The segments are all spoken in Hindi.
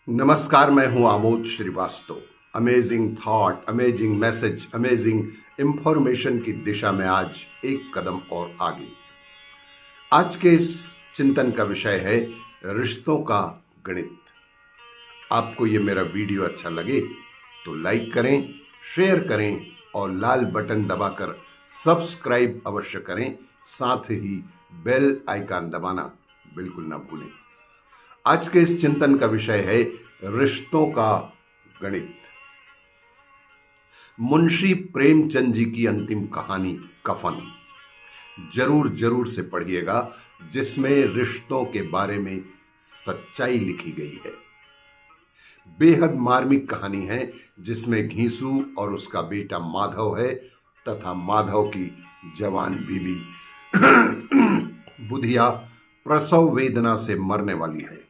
नमस्कार, मैं हूं Amod Shrivastava. Amazing thought, amazing message, amazing information की दिशा में आज एक कदम और आगे। आज के इस चिंतन का विषय है रिश्तों का गणित। आपको ये मेरा वीडियो अच्छा लगे तो लाइक करें, शेयर करें और लाल बटन दबाकर सब्सक्राइब अवश्य करें। साथ ही बेल आइकन दबाना बिल्कुल ना भूलें। आज के इस चिंतन का विषय है रिश्तों का गणित। मुंशी प्रेमचंद जी की अंतिम कहानी कफन जरूर जरूर से पढ़िएगा, जिसमें रिश्तों के बारे में सच्चाई लिखी गई है। बेहद मार्मिक कहानी है, जिसमें घीसू और उसका बेटा माधव है तथा माधव की जवान बीवी बुधिया प्रसव वेदना से मरने वाली है।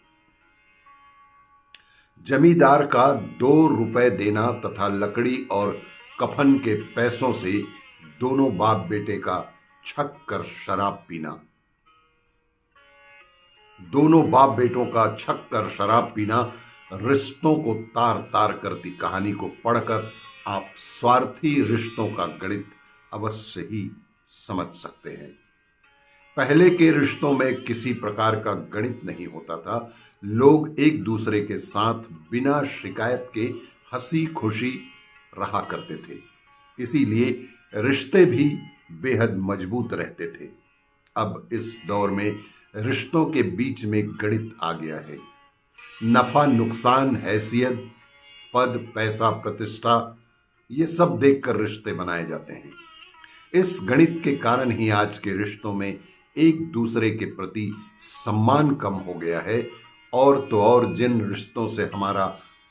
जमींदार का 2 रुपए देना तथा लकड़ी और कफन के पैसों से दोनों बाप बेटे का छक कर शराब पीना। दोनों बाप बेटों का छक कर शराब पीना रिश्तों को तार तार करती कहानी को पढ़कर आप स्वार्थी रिश्तों का गणित अवश्य ही समझ सकते हैं। पहले के रिश्तों में किसी प्रकार का गणित नहीं होता था। लोग एक दूसरे के साथ बिना शिकायत के हंसी खुशी रहा करते थे, इसीलिए रिश्ते भी बेहद मजबूत रहते थे। अब इस दौर में रिश्तों के बीच में गणित आ गया है। नफा नुकसान, हैसियत, पद, पैसा, प्रतिष्ठा, ये सब देखकर रिश्ते बनाए जाते हैं। इस गणित के कारण ही आज के रिश्तों में एक दूसरे के प्रति सम्मान कम हो गया है। और तो और जिन रिश्तों से हमारा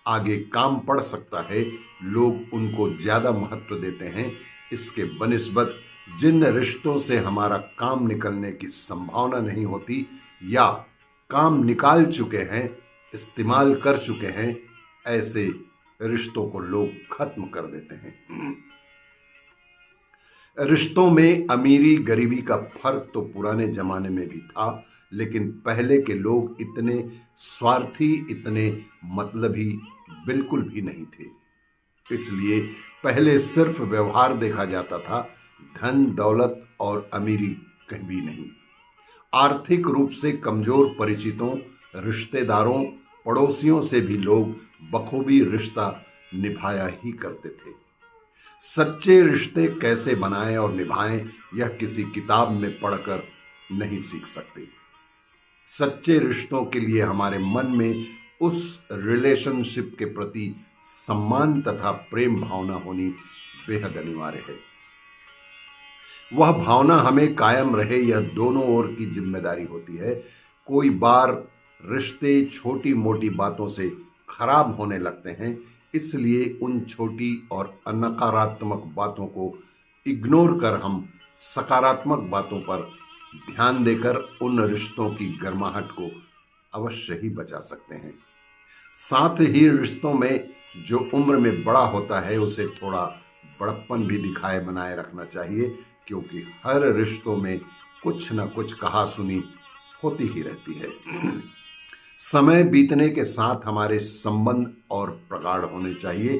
आगे काम पड़ सकता है, लोग उनको ज़्यादा महत्व देते हैं। इसके बनिस्बत जिन रिश्तों से हमारा काम निकलने की संभावना नहीं होती या काम निकाल चुके हैं, इस्तेमाल कर चुके हैं, ऐसे रिश्तों को लोग खत्म कर देते हैं। रिश्तों में अमीरी गरीबी का फर्क तो पुराने जमाने में भी था, लेकिन पहले के लोग इतने स्वार्थी, इतने मतलबी बिल्कुल भी नहीं थे। इसलिए पहले सिर्फ व्यवहार देखा जाता था, धन दौलत और अमीरी कहीं भी नहीं। आर्थिक रूप से कमजोर परिचितों, रिश्तेदारों, पड़ोसियों से भी लोग बखूबी रिश्ता निभाया ही करते थे। सच्चे रिश्ते कैसे बनाएं और निभाएं, यह किसी किताब में पढ़कर नहीं सीख सकते। सच्चे रिश्तों के लिए हमारे मन में उस रिलेशनशिप के प्रति सम्मान तथा प्रेम भावना होनी बेहद अनिवार्य है। वह भावना हमें कायम रहे, यह दोनों ओर की जिम्मेदारी होती है। कोई बार रिश्ते छोटी मोटी बातों से खराब होने लगते हैं, इसलिए उन छोटी और नकारात्मक बातों को इग्नोर कर हम सकारात्मक बातों पर ध्यान देकर उन रिश्तों की गर्माहट को अवश्य ही बचा सकते हैं। साथ ही रिश्तों में जो उम्र में बड़ा होता है, उसे थोड़ा बड़प्पन भी दिखाए बनाए रखना चाहिए, क्योंकि हर रिश्तों में कुछ न कुछ कहा सुनी होती ही रहती है। समय बीतने के साथ हमारे संबंध और प्रगाढ़ होने चाहिए,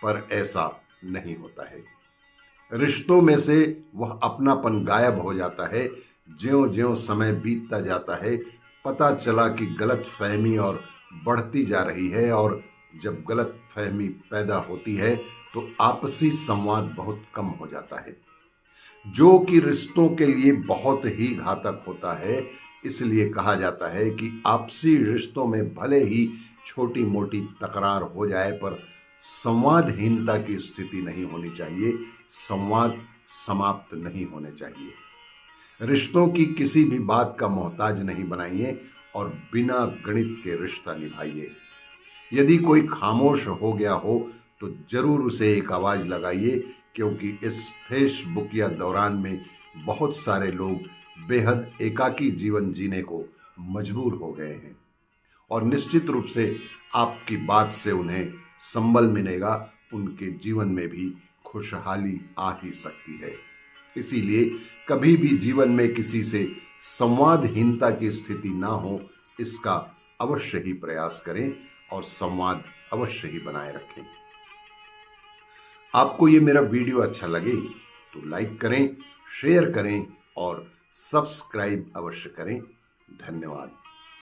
पर ऐसा नहीं होता है। रिश्तों में से वह अपनापन गायब हो जाता है। ज्यों-ज्यों समय बीतता जाता है, पता चला कि गलत फहमी और बढ़ती जा रही है, और जब गलत फहमी पैदा होती है तो आपसी संवाद बहुत कम हो जाता है, जो कि रिश्तों के लिए बहुत ही घातक होता है। इसलिए कहा जाता है कि आपसी रिश्तों में भले ही छोटी मोटी तकरार हो जाए, पर संवादहीनता की स्थिति नहीं होनी चाहिए, संवाद समाप्त नहीं होने चाहिए। रिश्तों की किसी भी बात का मोहताज नहीं बनाइए और बिना गणित के रिश्ता निभाइए। यदि कोई खामोश हो गया हो तो जरूर उसे एक आवाज़ लगाइए, क्योंकि इस फेसबुक या दौरान में बहुत सारे लोग बेहद एकाकी जीवन जीने को मजबूर हो गए हैं, और निश्चित रूप से आपकी बात से उन्हें संबल मिलेगा, उनके जीवन में भी खुशहाली आ ही सकती है। इसीलिए कभी भी जीवन में किसी से संवादहीनता की स्थिति ना हो, इसका अवश्य ही प्रयास करें। और संवाद अवश्य ही बनाए रखें। आपको ये मेरा वीडियो अच्छा लगे तो लाइक करें, शेयर करें और सब्सक्राइब अवश्य करें। धन्यवाद।